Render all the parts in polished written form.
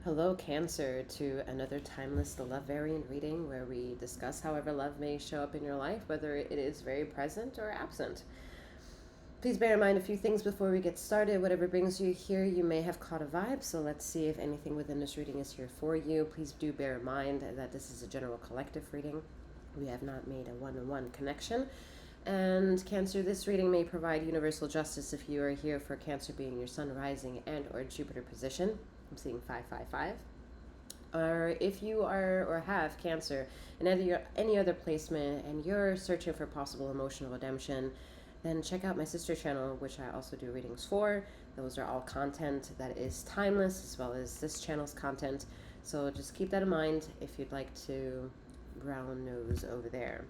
Hello, Cancer, to another timeless The Love Variant reading where we discuss however love may show up in your life, whether it is very present or absent. Please bear in mind a few things before we get started. Whatever brings you here, you may have caught a vibe, so let's see if anything within this reading is here for you. Please do bear in mind that this is a general collective reading. We have not made a one-on-one connection. And Cancer, this reading may provide universal justice if you are here for Cancer being your Sun, Rising, and or Jupiter position. I'm seeing 555. Or if you are or have Cancer in any other placement and you're searching for possible emotional redemption, then check out my sister channel, which I also do readings for. Those are all content that is timeless, as well as this channel's content. So just keep that in mind if you'd like to brown nose over there.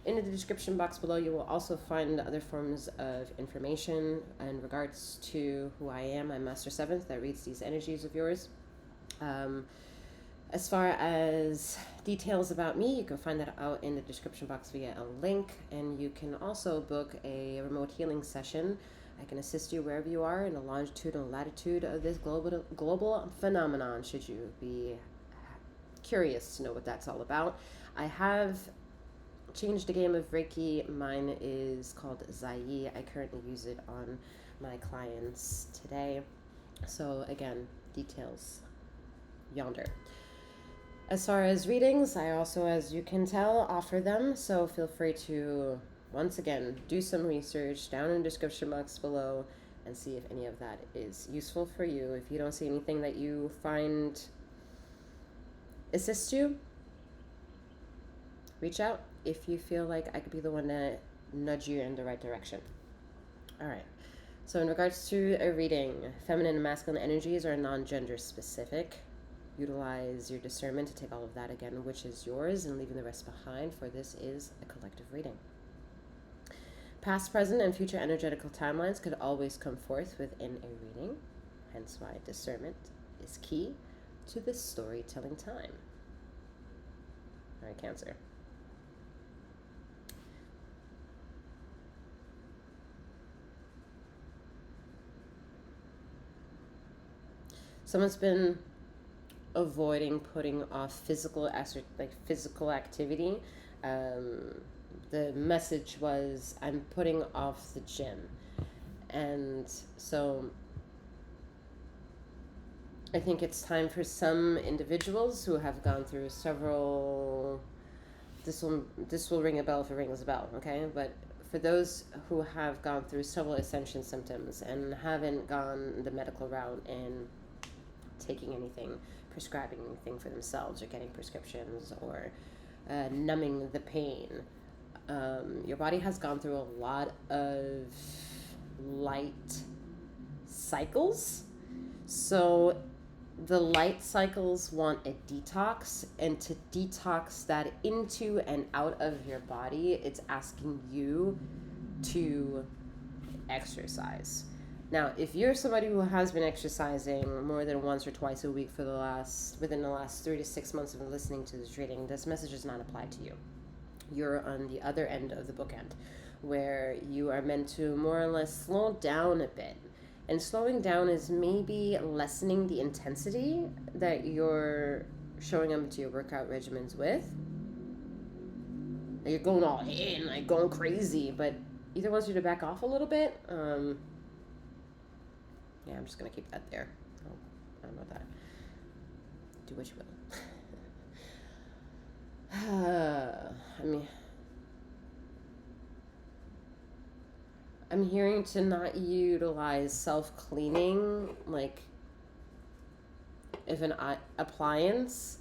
In the description box below, you will also find other forms of information in regards to who I am. I'm Master Seventh that reads these energies of yours. As far as details about me, you can find that out in the description box via a link, and you can also book a remote healing session. I can assist you wherever you are in the longitude and latitude of this global phenomenon, should you be curious to know what that's all about. I have changed the game of Reiki. Mine is called 𝗖𝘀𝗵𝗔𝗽𝗽. I currently use it on my clients today. So again, details yonder. As far as readings, I also, as you can tell, offer them. So feel free to, once again, do some research down in the description box below and see if any of that is useful for you. If you don't see anything that you find assists you, reach out if you feel like I could be the one to nudge you in the right direction. All right. So in regards to a reading, feminine and masculine energies are non-gender specific. Utilize your discernment to take all of that again, which is yours, and leaving the rest behind, for this is a collective reading. Past, present, and future energetical timelines could always come forth within a reading, hence why discernment is key to this storytelling time. All right, Cancer. Someone's been avoiding putting off physical activity. The message was, I'm putting off the gym. And so I think it's time for some individuals who have gone through several, this will ring a bell if it rings a bell, okay? But for those who have gone through several ascension symptoms and haven't gone the medical route and taking anything, prescribing anything for themselves, or getting prescriptions, or numbing the pain, your body has gone through a lot of light cycles. So the light cycles want a detox, and to detox that into and out of your body, it's asking you to exercise. Now, if you're somebody who has been exercising more than once or twice a week within the last 3 to 6 months of listening to this reading, this message does not apply to you. You're on the other end of the bookend, where you are meant to more or less slow down a bit. And slowing down is maybe lessening the intensity that you're showing up into your workout regimens with. You're going all in, like going crazy, but either wants you to back off a little bit. Yeah, I'm just going to keep that there. I don't know that. Do what you will. I'm hearing to not utilize self-cleaning, like if an appliance,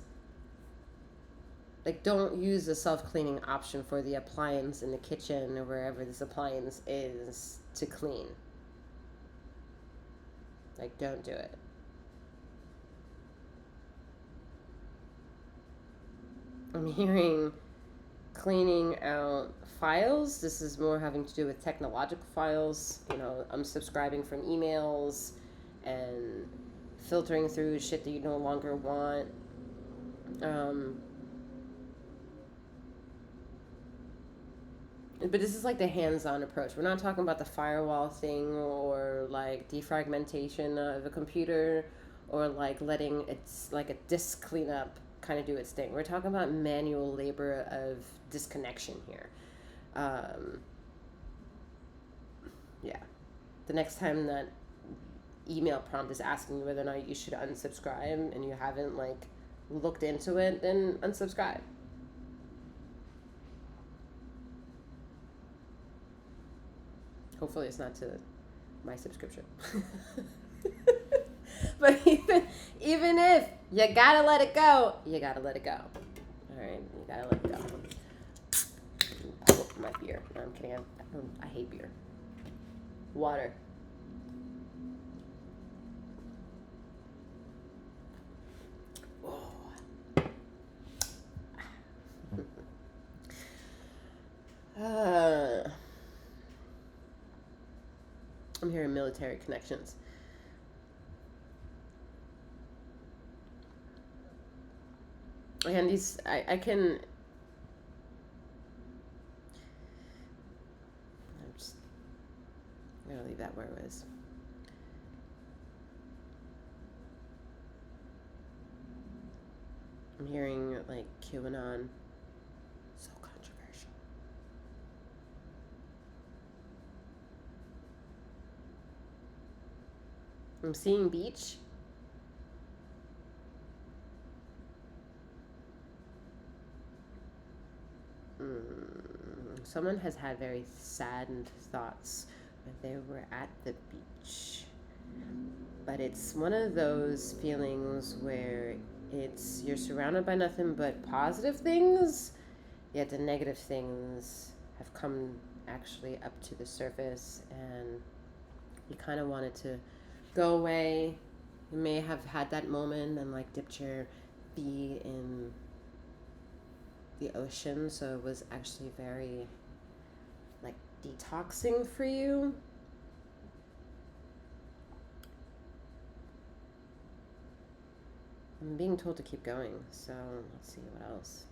like don't use the self-cleaning option for the appliance in the kitchen or wherever this appliance is to clean. Like, don't do it. I'm hearing cleaning out files. This is more having to do with technological files. You know, I'm subscribing from emails and filtering through shit that you no longer want. But this is like the hands-on approach. We're not talking about the firewall thing or like defragmentation of a computer or like letting it's like a disk cleanup kind of do its thing. We're talking about manual labor of disconnection here. Yeah. The next time that email prompt is asking you whether or not you should unsubscribe and you haven't like looked into it, then unsubscribe. Hopefully it's not to my subscription. But even if you gotta let it go, you gotta let it go. All right, you gotta let it go. Oh, my beer. No, I'm kidding. I hate beer. Water. I'm hearing military connections. And these, I can, I'm going to leave that where it was. I'm hearing like QAnon. So controversial. I'm seeing beach. Someone has had very saddened thoughts when they were at the beach. But it's one of those feelings where it's you're surrounded by nothing but positive things, yet the negative things have come actually up to the surface, and you kind of wanted to go away. You may have had that moment and like dipped your feet in the ocean, so it was actually very like detoxing for you. I'm being told to keep going, so let's see what else.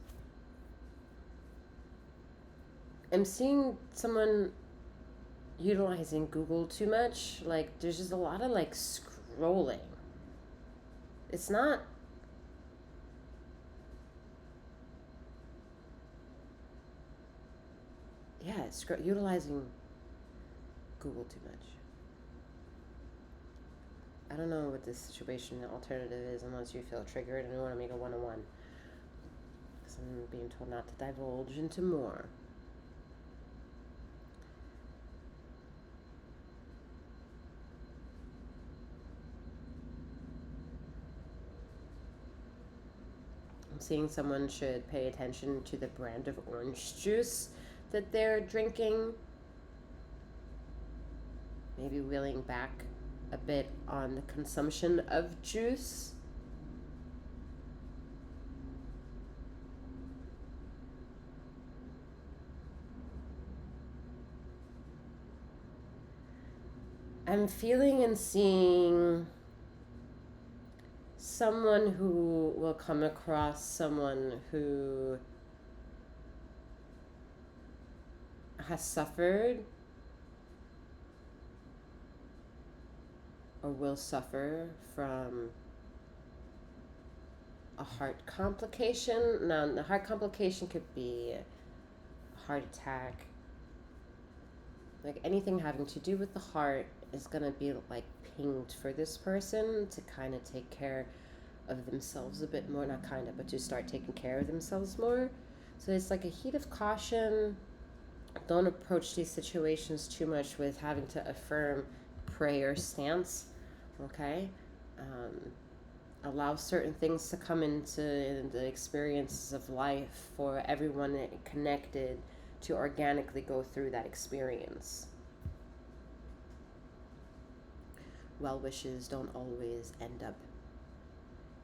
I'm seeing someone utilizing Google too much. Like there's just a lot of like scrolling. It's not it's utilizing Google too much. I don't know what this situation alternative is unless you feel triggered and want to make a one-on-one. Because I'm being told not to divulge into more. I'm seeing someone should pay attention to the brand of orange juice that they're drinking. Maybe wheeling back a bit on the consumption of juice. I'm feeling and seeing someone who will come across someone who has suffered or will suffer from a heart complication. Now, the heart complication could be a heart attack. Like anything having to do with the heart is going to be like pinged for this person to kind of take care of themselves a bit more. Not kind of, but to start taking care of themselves more. So it's like a heat of caution. Don't approach these situations too much with having to affirm prayer stance. Okay? Allow certain things to come into the experiences of life for everyone connected to organically go through that experience. Well wishes don't always end up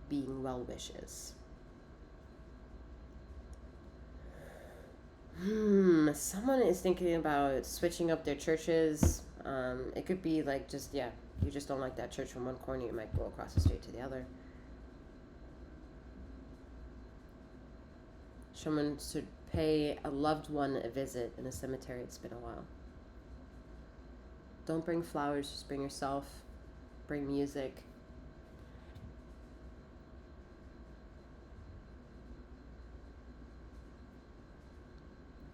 being well wishes. Someone is thinking about switching up their churches. It could be like just, you just don't like that church from one corner, you might go across the street to the other. Someone should pay a loved one a visit in a cemetery. It's been a while. Don't bring flowers, just bring yourself. Bring music.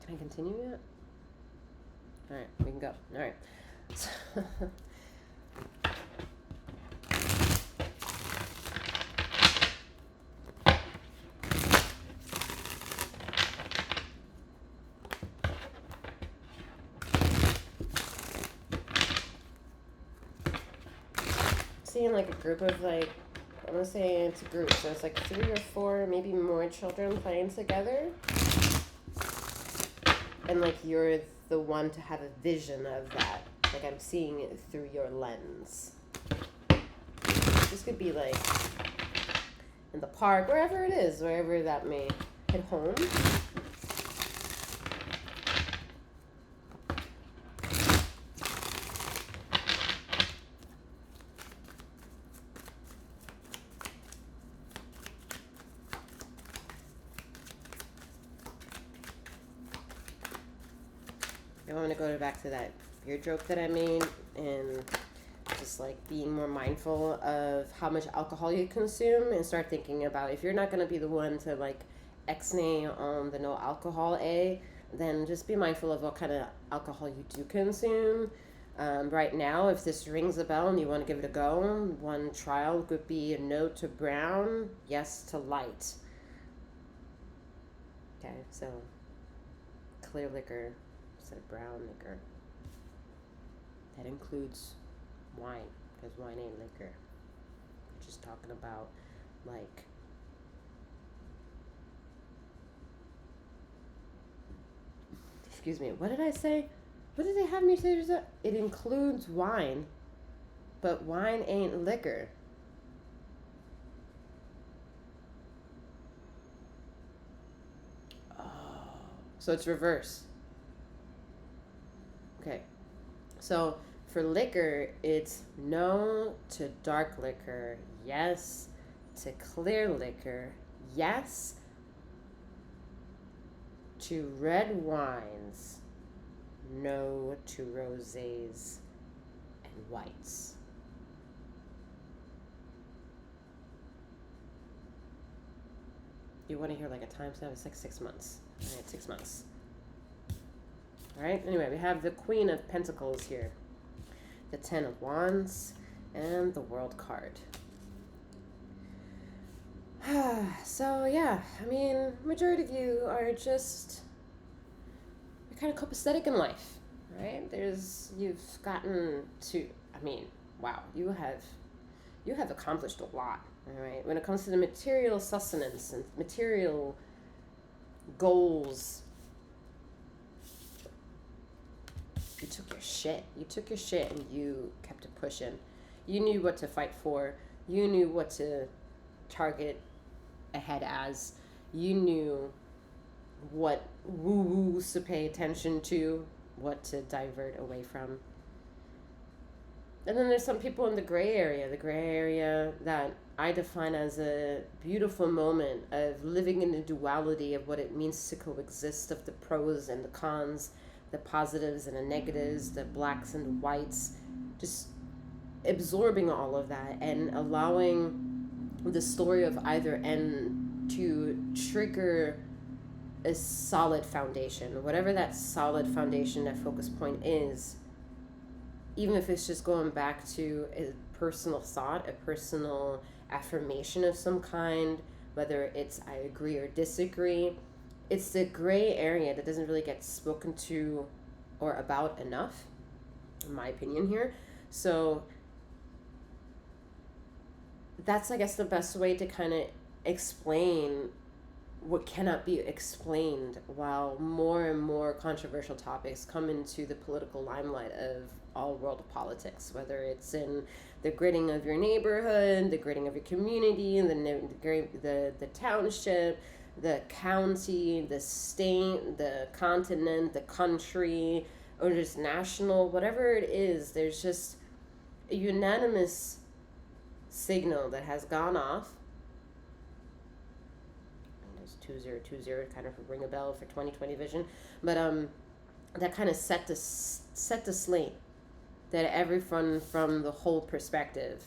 Can I continue yet? All right, we can go. All right. Seeing like a group of like, I want to say it's a group, so it's like 3 or 4, maybe more children playing together. And like you're the one to have a vision of that. Like I'm seeing it through your lens. This could be like in the park, wherever it is, wherever that may hit home. I want to go back to that beer joke that I made and just like being more mindful of how much alcohol you consume and start thinking about if you're not going to be the one to like X-nay on the no alcohol A, then just be mindful of what kind of alcohol you do consume. Right now, if this rings a bell and you want to give it a go, one trial could be a no to brown, yes to light. Okay, so clear liquor instead of brown liquor. That includes wine, because wine ain't liquor. We're just talking about like excuse me, what did I say? What did they have me say? It includes wine, but wine ain't liquor. Oh, so it's reverse. Okay, so for liquor, it's no to dark liquor, yes to clear liquor, yes to red wines, no to rosés and whites. You want to hear like a timestamp? It's like 6 months. All right, 6 months. All right, anyway, we have the Queen of Pentacles here, the 10 of Wands, and the World card. So, yeah, I mean, majority of you are just, you're kind of copacetic in life, right? You've gotten to, I mean, wow, you have accomplished a lot, all right? When it comes to the material sustenance and material goals, you took your shit and you kept it pushing. You knew what to fight for. You knew what to target ahead as. You knew what woo-woos to pay attention to, what to divert away from. And then there's some people in the gray area that I define as a beautiful moment of living in the duality of what it means to coexist, of the pros and the cons, the positives and the negatives, the blacks and the whites, just absorbing all of that and allowing the story of either end to trigger a solid foundation, whatever that solid foundation, that focus point is, even if it's just going back to a personal thought, a personal affirmation of some kind, whether it's I agree or disagree. It's the gray area that doesn't really get spoken to or about enough, in my opinion here. So that's, I guess, the best way to kind of explain what cannot be explained while more and more controversial topics come into the political limelight of all world politics, whether it's in the gridding of your neighborhood, the gridding of your community, the township, the county, the state, the continent, the country, or just national, whatever it is, there's just a unanimous signal that has gone off. There's 2020 kind of ring a bell for 2020 vision, but that kind of set the slate that everyone from the whole perspective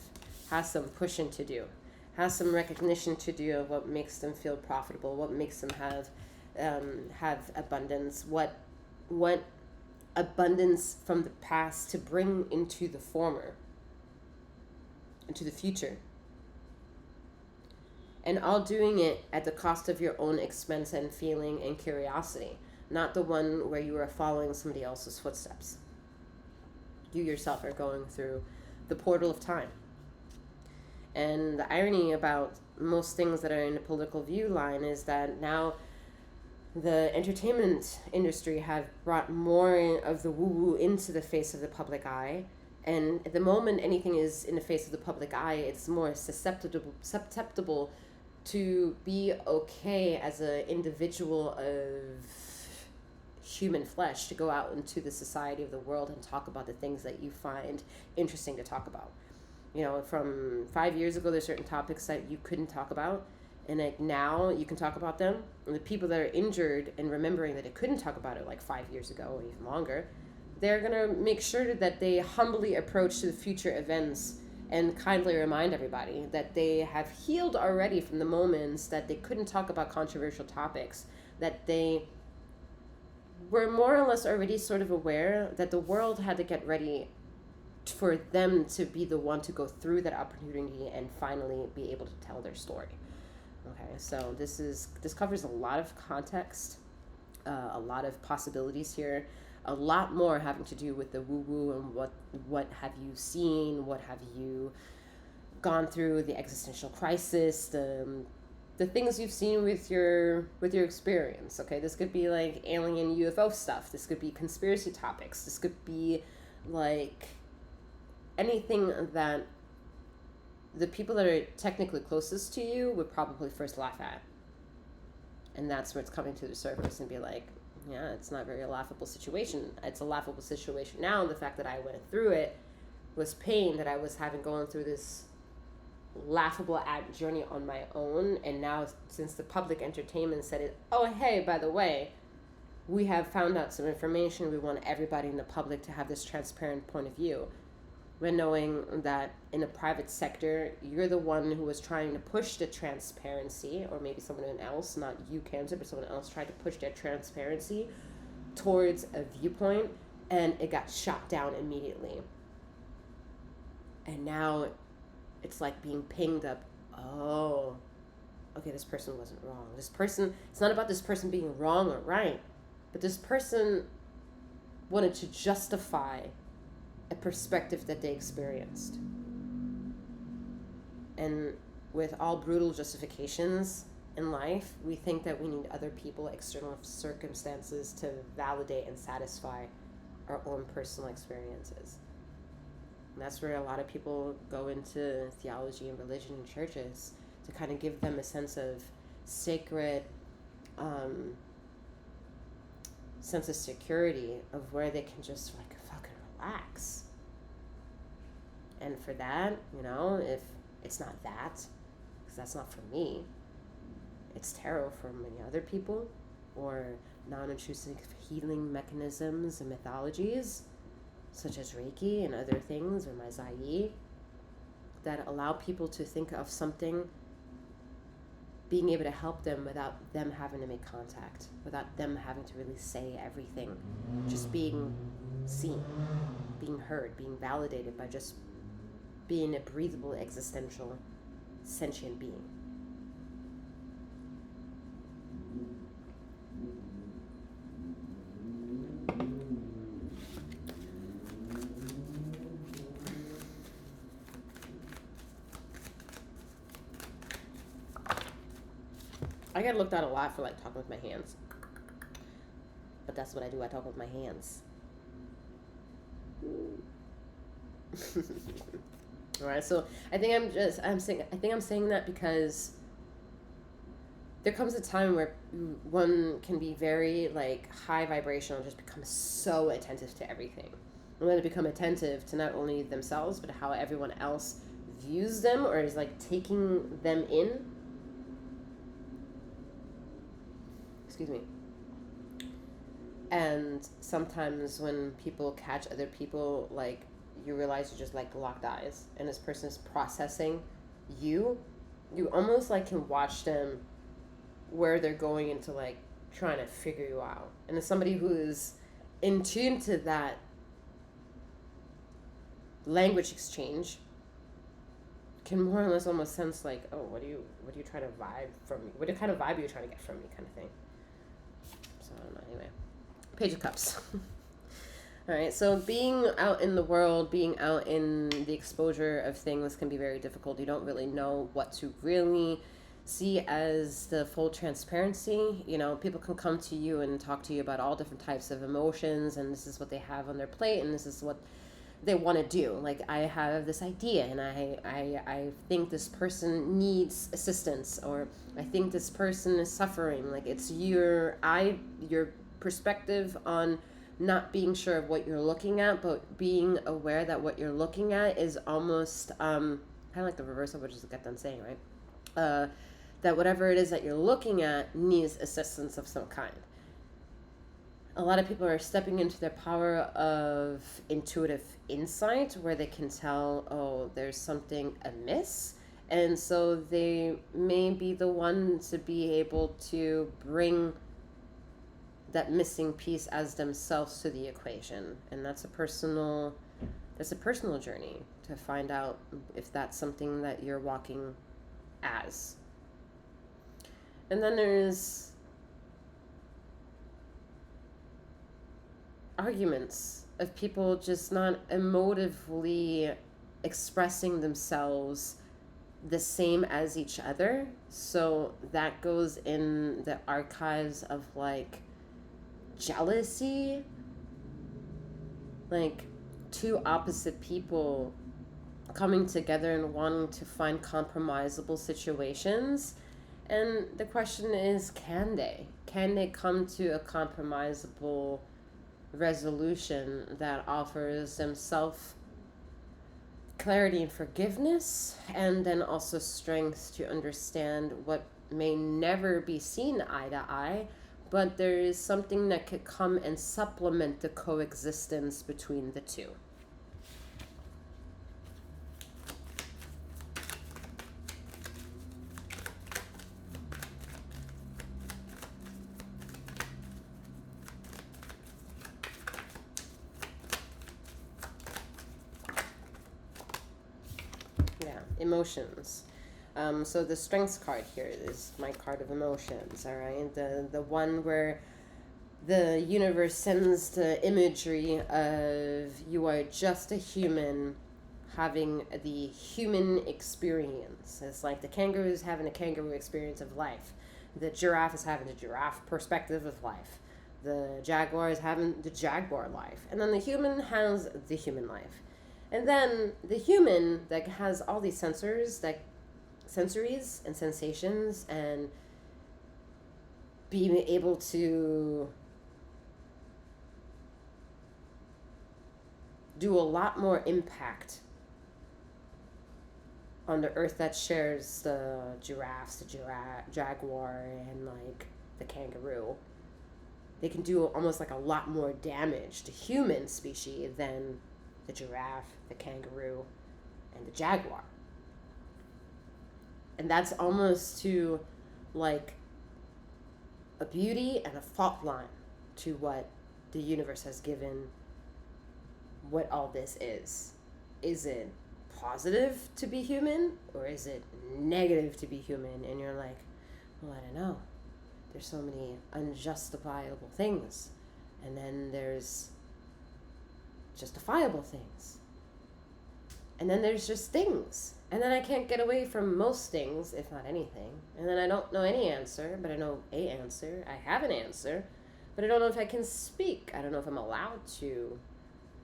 has some pushing to do, has some recognition to do of what makes them feel profitable, what makes them have have abundance, what abundance from the past to bring into the former, into the future. And all doing it at the cost of your own expense and feeling and curiosity, not the one where you are following somebody else's footsteps. You yourself are going through the portal of time. And the irony about most things that are in the political view line is that now the entertainment industry have brought more of the woo-woo into the face of the public eye. And the moment anything is in the face of the public eye, it's more susceptible to be okay as an individual of human flesh to go out into the society of the world and talk about the things that you find interesting to talk about. You know, from 5 years ago, there's certain topics that you couldn't talk about, and like now you can talk about them. And the people that are injured and remembering that they couldn't talk about it like 5 years ago or even longer, they're gonna make sure that they humbly approach to the future events and kindly remind everybody that they have healed already from the moments that they couldn't talk about controversial topics, that they were more or less already sort of aware that the world had to get ready for them to be the one to go through that opportunity and finally be able to tell their story. Okay, so this covers a lot of context, a lot of possibilities here, a lot more having to do with the woo-woo and what have you seen, what have you gone through, the existential crisis, the things you've seen with your experience. Okay, this could be like alien UFO stuff. This could be conspiracy topics. This could be like anything that the people that are technically closest to you would probably first laugh at. And that's where it's coming to the surface and be like, yeah, it's not very a laughable situation. It's a laughable situation now. The fact that I went through it was pain that I was having going through this laughable journey on my own. And now, since the public entertainment said it, oh, hey, by the way, we have found out some information. We want everybody in the public to have this transparent point of view. When knowing that in the private sector, you're the one who was trying to push the transparency, or maybe someone else, not you, Cancer, but someone else tried to push that transparency towards a viewpoint, and it got shot down immediately. And now it's like being pinged up. Oh, okay, this person wasn't wrong. This person, it's not about this person being wrong or right, but this person wanted to justify a perspective that they experienced. And with all brutal justifications in life, we think that we need other people, external circumstances to validate and satisfy our own personal experiences. And that's where a lot of people go into theology and religion and churches, to kind of give them a sense of sacred, sense of security of where they can just like fucking relax. And for that, you know, if it's not that, because that's not for me, it's tarot for many other people, or non-intrusive healing mechanisms and mythologies, such as Reiki and other things, or my 𝗖𝘀𝗍𝗍, that allow people to think of something being able to help them without them having to make contact, without them having to really say everything, just being seen, being heard, being validated by just being a breathable, existential, sentient being. I get looked at a lot for like talking with my hands, but that's what I do. I talk with my hands. All right, so I think I'm saying that because there comes a time where one can be very like high vibrational, just become so attentive to everything, and then to become attentive to not only themselves but how everyone else views them or is like taking them in. Excuse me. And sometimes when people catch other people, like, you realize you just like locked eyes and this person is processing you almost like can watch them where they're going into like trying to figure you out. And as somebody who is in tune to that language exchange, can more or less almost sense like, oh, what do you try to vibe from me? What kind of vibe are you trying to get from me, kind of thing. So I don't know. Anyway, Page of Cups. All right. So being out in the world, being out in the exposure of things can be very difficult. You don't really know what to really see as the full transparency. You know, people can come to you and talk to you about all different types of emotions, and this is what they have on their plate, and this is what they want to do. Like, I have this idea, and I think this person needs assistance, or I think this person is suffering. Like, it's your perspective on not being sure of what you're looking at, but being aware that what you're looking at is almost kind of like the reverse of what I just got done saying, right? That whatever it is that you're looking at needs assistance of some kind. A lot of people are stepping into their power of intuitive insight, where they can tell, oh, there's something amiss. And so they may be the one to be able to bring that missing piece as themselves to the equation. And that's a personal journey to find out if that's something that you're walking as. And then there's arguments of people just not emotively expressing themselves the same as each other. So that goes in the archives of like jealousy, like two opposite people coming together and wanting to find compromisable situations. And the question is, can they come to a compromisable resolution that offers themselves clarity and forgiveness, and then also strength to understand what may never be seen eye to eye, but there is something that could come and supplement the coexistence between the two. Emotions. So the strengths card here is my card of emotions, all right? The one where the universe sends the imagery of you are just a human having the human experience. It's like the kangaroo is having a kangaroo experience of life. The giraffe is having the giraffe perspective of life. The jaguar is having the jaguar life. And then the human has the human life. And then the human that has all these sensories and sensations, and being able to do a lot more impact on the earth that shares the giraffes, the jaguar, and like the kangaroo. They can do almost like a lot more damage to human species than the giraffe, the kangaroo, and the jaguar. And that's almost to like a beauty and a fault line to what the universe has given what all this is. Is it positive to be human, or is it negative to be human? And you're like, well, I don't know. There's so many unjustifiable things. And then there's justifiable things. And then there's just things. And then I can't get away from most things, if not anything. And then I don't know any answer, but I know a answer. I have an answer, but I don't know if I can speak. I don't know if I'm allowed to.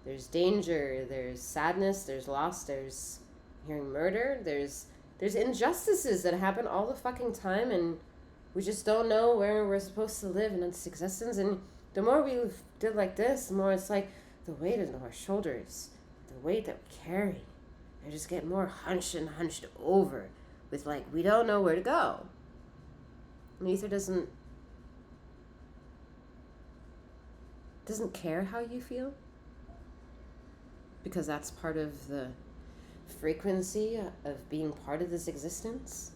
There's danger, there's sadness, there's loss, there's hearing murder, there's injustices that happen all the fucking time, and we just don't know where we're supposed to live in its existence. And the more we did like this, the more it's like the weight of our shoulders, the weight that we carry, they just get more hunched over with like, we don't know where to go. And ether doesn't care how you feel, because that's part of the frequency of being part of this existence.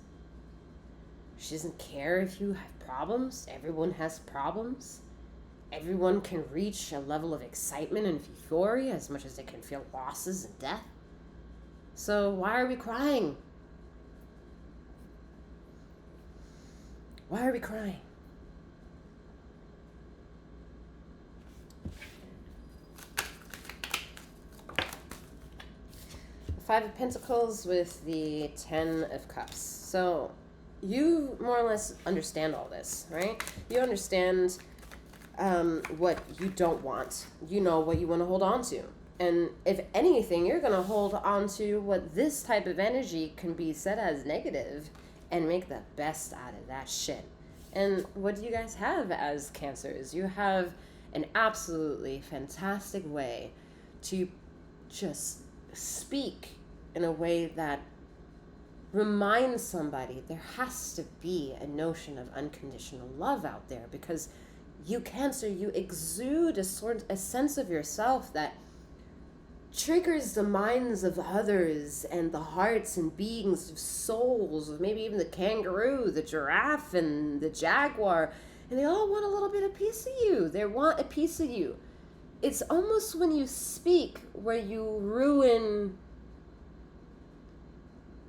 She doesn't care if you have problems. Everyone has problems. Everyone can reach a level of excitement and euphoria as much as they can feel losses and death. So why are we crying? Why are we crying? The Five of Pentacles with the Ten of Cups. So you more or less understand all this, right? You understand what you don't want. You know what you want to hold on to. And if anything, you're going to hold on to what this type of energy can be said as negative and make the best out of that shit. And what do you guys have as Cancers? You have an absolutely fantastic way to just speak in a way that reminds somebody there has to be a notion of unconditional love out there, because you Cancer, you exude a sense of yourself that triggers the minds of others and the hearts and beings of souls, of maybe even the kangaroo, the giraffe, and the jaguar, and they all want a little bit of piece of you. They want a piece of you. It's almost when you speak where you ruin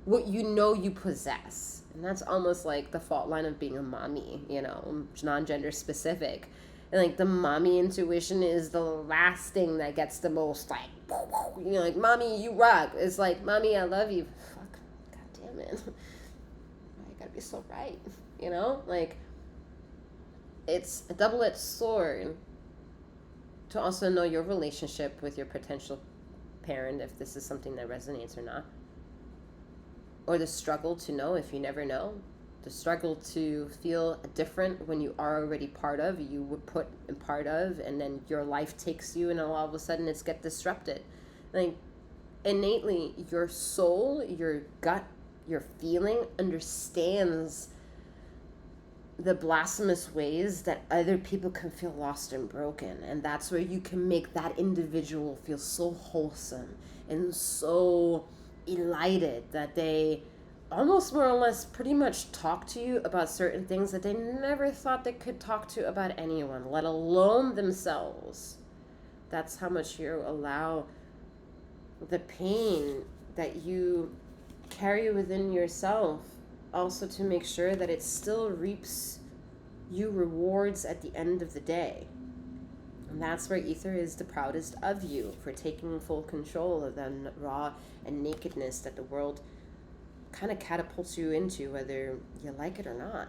what you know you possess. And that's almost like the fault line of being a mommy, you know, non-gender specific. And like the mommy intuition is the last thing that gets the most like, you know, like, mommy, you rock. It's like, mommy, I love you. Fuck, god damn it. I gotta be so right, you know? Like, it's a double-edged sword to also know your relationship with your potential parent, if this is something that resonates or not. Or the struggle to know if you never know. The struggle to feel different when you are already part of, you were put in part of, and then your life takes you and all of a sudden it's get disrupted. Like, innately, your soul, your gut, your feeling understands the blasphemous ways that other people can feel lost and broken. And that's where you can make that individual feel so wholesome and so elated that they almost more or less pretty much talk to you about certain things that they never thought they could talk to about anyone, let alone themselves. That's how much you allow the pain that you carry within yourself also to make sure that it still reaps you rewards at the end of the day. And that's where Ether is the proudest of you, for taking full control of the raw and nakedness that the world kind of catapults you into, whether you like it or not.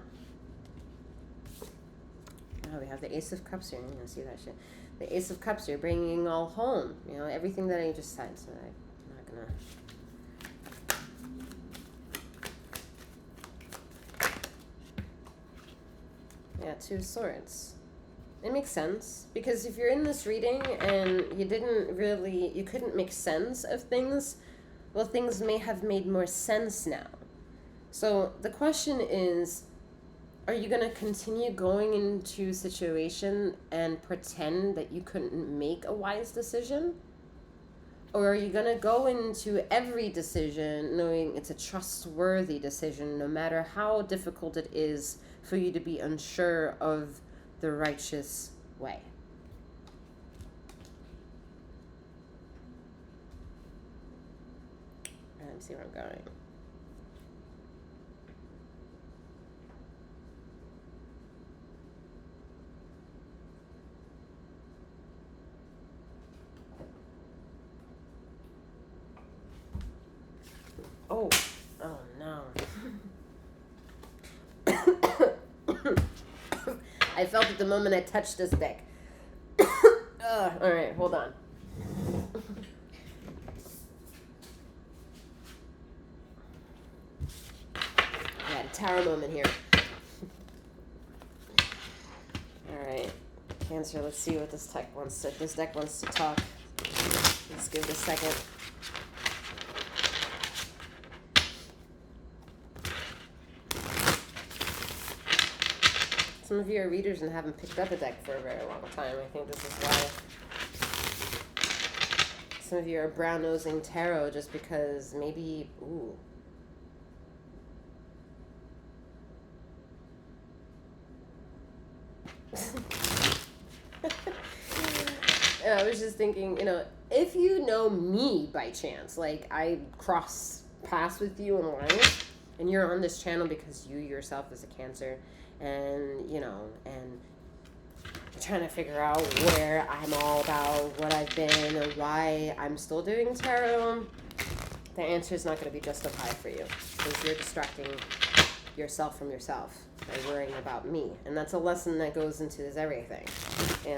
Now we have the Ace of Cups here. You're going to see that shit. The Ace of Cups, you're bringing all home. You know, everything that I just said. So I'm not going to... Yeah, Two of Swords. It makes sense, because if you're in this reading and you couldn't make sense of things, well, things may have made more sense now. So the question is, are you going to continue going into a situation and pretend that you couldn't make a wise decision? Or are you going to go into every decision knowing it's a trustworthy decision, no matter how difficult it is for you to be unsure of the righteous way? Let me see where I'm going. Oh no. I felt it the moment I touched this deck. Alright, hold on. I had a tower moment here. Alright. Cancer, let's see what this deck wants to talk. Let's give it a second. Some of you are readers and haven't picked up a deck for a very long time. I think this is why. Some of you are brown-nosing tarot just because maybe, I was just thinking, if you know me by chance, like I cross paths with you in life, and you're on this channel because you yourself is a Cancer, and and trying to figure out where I'm all about, what I've been, or why I'm still doing tarot, the answer is not going to be justified for you, because you're distracting yourself from yourself by worrying about me. And that's a lesson that goes into this everything. You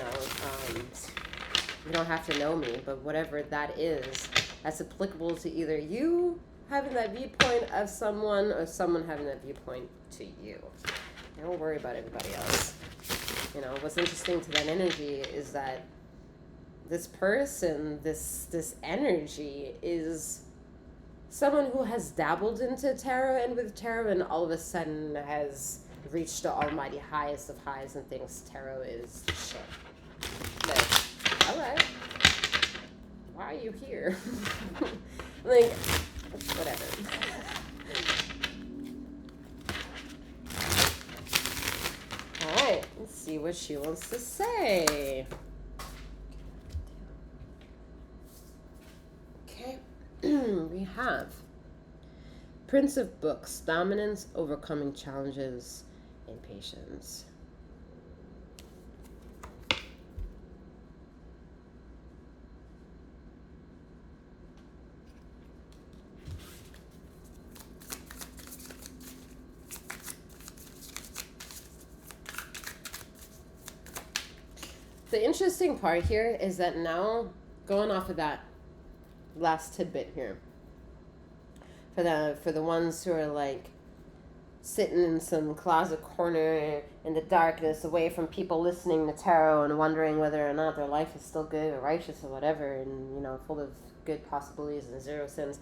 don't have to know me, but whatever that is, that's applicable to either you having that viewpoint of someone or someone having that viewpoint to you. Don't worry about everybody else. What's interesting to that energy is that this person, this energy is someone who has dabbled into tarot and with tarot, and all of a sudden has reached the almighty highest of highs and thinks tarot is shit. But, alright. Why are you here? Like, whatever. Alright, let's see what she wants to say. Okay. We have Prince of Books, dominance, overcoming challenges, and patience. The interesting part here is that now, going off of that last tidbit here, for the ones who are like sitting in some closet corner in the darkness, away from people listening to tarot and wondering whether or not their life is still good or righteous or whatever, and full of good possibilities and zero sins,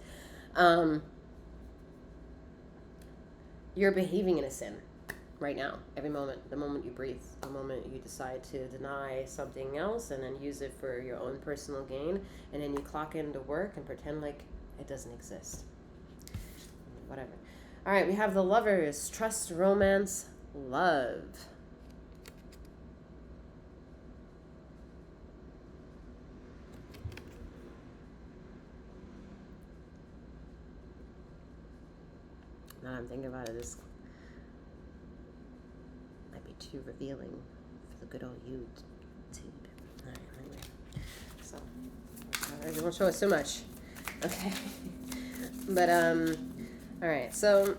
you're behaving in a sin right now, every moment, the moment you breathe, the moment you decide to deny something else and then use it for your own personal gain, and then you clock into work and pretend like it doesn't exist. Whatever. All right, we have the Lovers, trust, romance, love. Now I'm thinking about it, this might be too revealing for the good old YouTube. All right, anyway. So, I won't show us too much. Okay. But, all right, so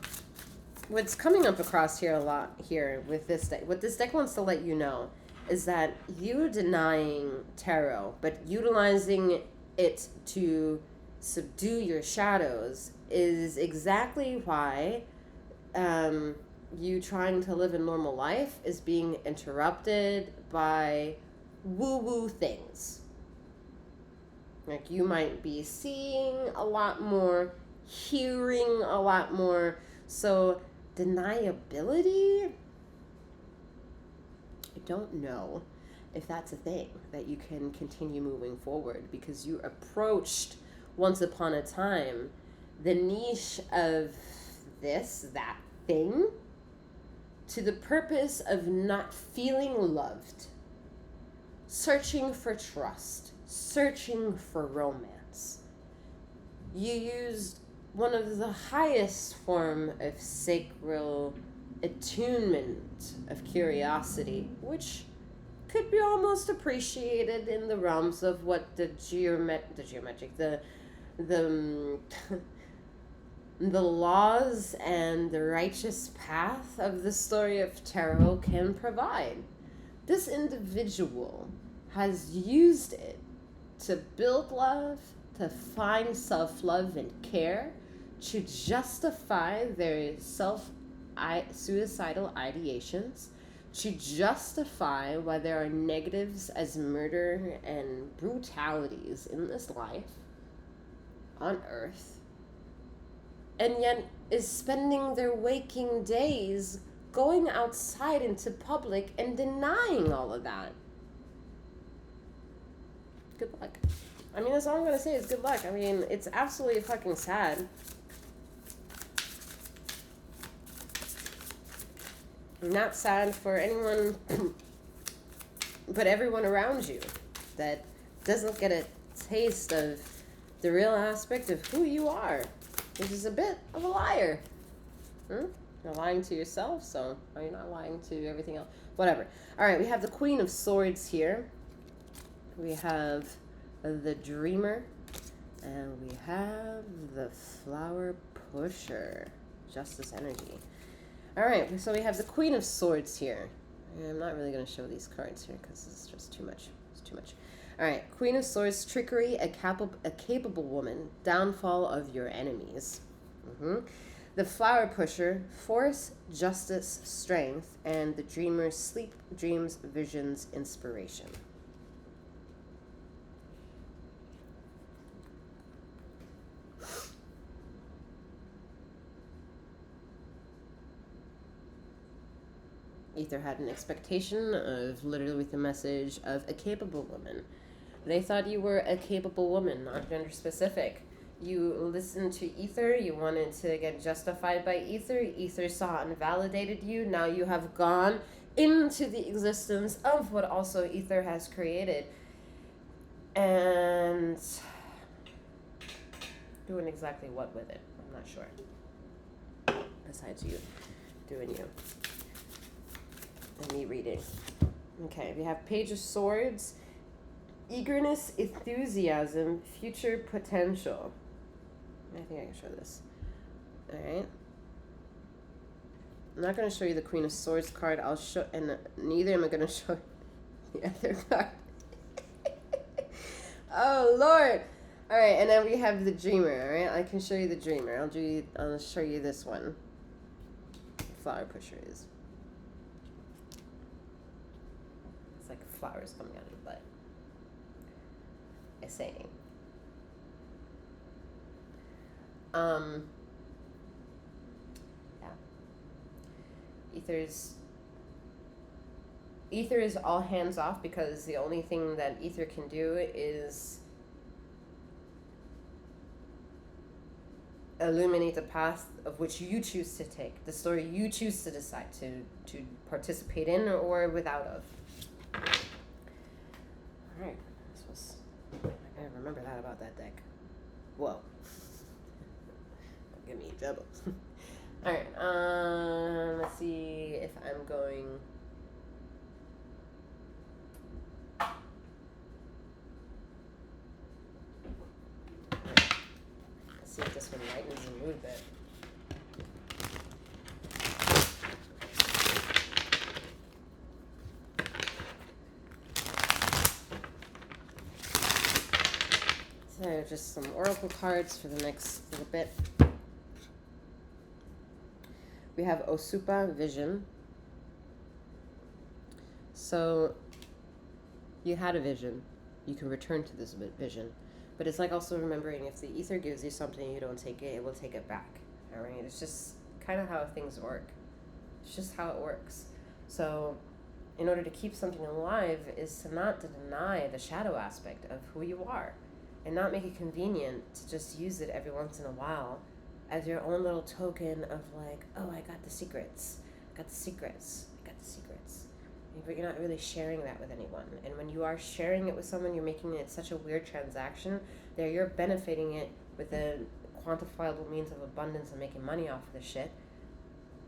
what's coming up across here a lot here with this deck, what this deck wants to let you know is that you denying tarot, but utilizing it to subdue your shadows is exactly why you trying to live a normal life is being interrupted by woo-woo things. Like you might be seeing a lot more, hearing a lot more. So deniability, I don't know if that's a thing that you can continue moving forward, because you approached once upon a time the niche of that thing to the purpose of not feeling loved, searching for trust, searching for romance. You used one of the highest form of sacral attunement of curiosity, which could be almost appreciated in the realms of what the laws and the righteous path of the story of tarot can provide. This individual has used it to build love, to find self-love and care, to justify their suicidal ideations, to justify why there are negatives as murder and brutalities in this life on earth, and yet is spending their waking days going outside into public and denying all of that. Good luck. I mean, that's all I'm going to say is good luck. I mean, it's absolutely fucking sad. Not sad for anyone but everyone around you that doesn't get a taste of the real aspect of who you are, which is a bit of a liar. You're lying to yourself, so are you not lying to everything else? Whatever. All right, we have the Queen of Swords here. We have the Dreamer, and we have the Flower Pusher. Justice energy. All right, so we have the Queen of Swords here. I'm not really going to show these cards here because it's just too much. It's too much. All right, Queen of Swords, trickery, a capable woman, downfall of your enemies. The Flower Pusher, force, justice, strength, and the Dreamer, sleep, dreams, visions, inspiration. Ether had an expectation of literally with the message of a capable woman. They thought you were a capable woman, not gender specific. You listened to Ether, you wanted to get justified by Ether. Ether saw and validated you. Now you have gone into the existence of what also Ether has created. And doing exactly what with it, I'm not sure. Besides you doing you. And me reading. Okay, we have Page of Swords, eagerness, enthusiasm, future potential. I think I can show this. All right. I'm not going to show you the Queen of Swords card. I'll show, and neither am I going to show the other card. Oh Lord! All right, and then we have the Dreamer. All right, I can show you the Dreamer. I'll show you this one. Flower Pusher is. Like flowers coming out of the butt. I say. Yeah. Ether is all hands off because the only thing that Ether can do is illuminate the path of which you choose to take, the story you choose to decide to participate in or without of. Alright, I gotta remember that about that deck. Whoa. Don't get me in trouble. Alright, let's see if I'm going... Let's see if this one lightens the mood a bit. So just some oracle cards for the next little bit. We have Osupa Vision. So you had a vision. You can return to this vision. But it's like also remembering if the Ether gives you something you don't take it, it will take it back. All right? It's just kind of how things work. It's just how it works. So in order to keep something alive is to not to deny the shadow aspect of who you are. And not make it convenient to just use it every once in a while as your own little token of like, oh, I got the secrets. I got the secrets. I got the secrets. But you're not really sharing that with anyone. And when you are sharing it with someone, you're making it such a weird transaction that you're benefiting it with a quantifiable means of abundance and making money off of the shit.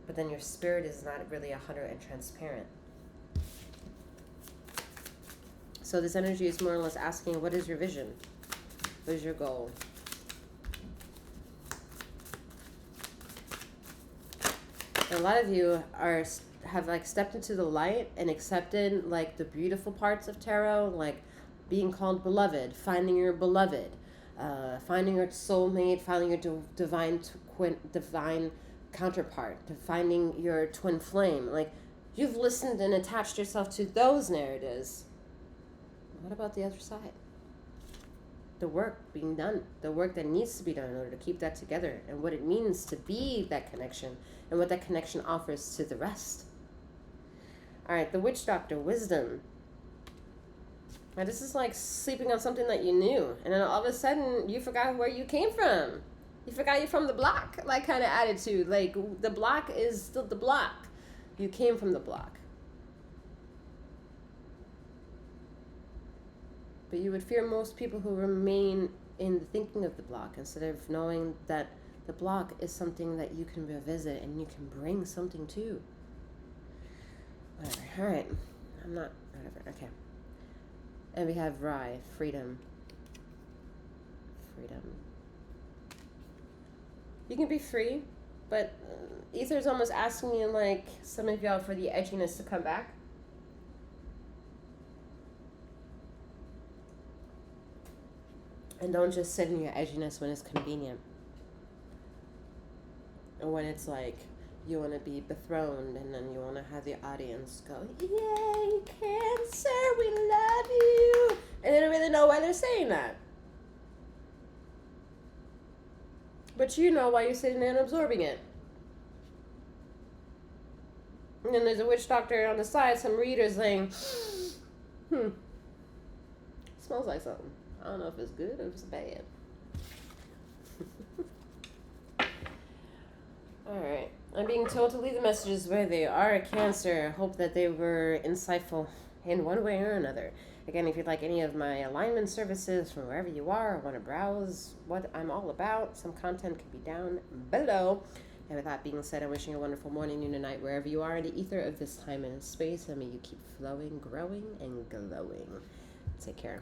But then your spirit is not really 100 and transparent. So this energy is more or less asking, what is your vision? What is your goal? And a lot of you have like stepped into the light and accepted like the beautiful parts of tarot, like being called beloved, finding your beloved, finding your soulmate, finding your divine counterpart, finding your twin flame. Like you've listened and attached yourself to those narratives. What about the other side? The work being done, the work that needs to be done in order to keep that together, and what it means to be that connection, and what that connection offers to the rest. All right, the Witch Doctor, wisdom. Now, this is like sleeping on something that you knew, and then all of a sudden, you forgot where you came from. You forgot you're from the block, like kind of attitude. Like, the block is still the block. You came from the block. But you would fear most people who remain in the thinking of the block instead of knowing that the block is something that you can revisit and you can bring something to. Whatever. All right. I'm not. Whatever. Okay. And we have Rye. Freedom. Freedom. You can be free, but Ether's almost asking you, like, some of y'all for the edginess to come back. And don't just sit in your edginess when it's convenient. Or when it's like you want to be dethroned and then you want to have the audience go, "Yay, Cancer, we love you." And they don't really know why they're saying that. But you know why you're sitting there and absorbing it. And then there's a witch doctor on the side, some readers saying, smells like something. I don't know if it's good or if it's bad. Alright. I'm being told to leave the messages where they are, Cancer. Hope that they were insightful in one way or another. Again, if you'd like any of my alignment services from wherever you are, or want to browse what I'm all about, some content can be down below. And with that being said, I'm wishing you a wonderful morning, noon, and night, wherever you are in the ether of this time and space. And may you keep flowing, growing, and glowing. Take care.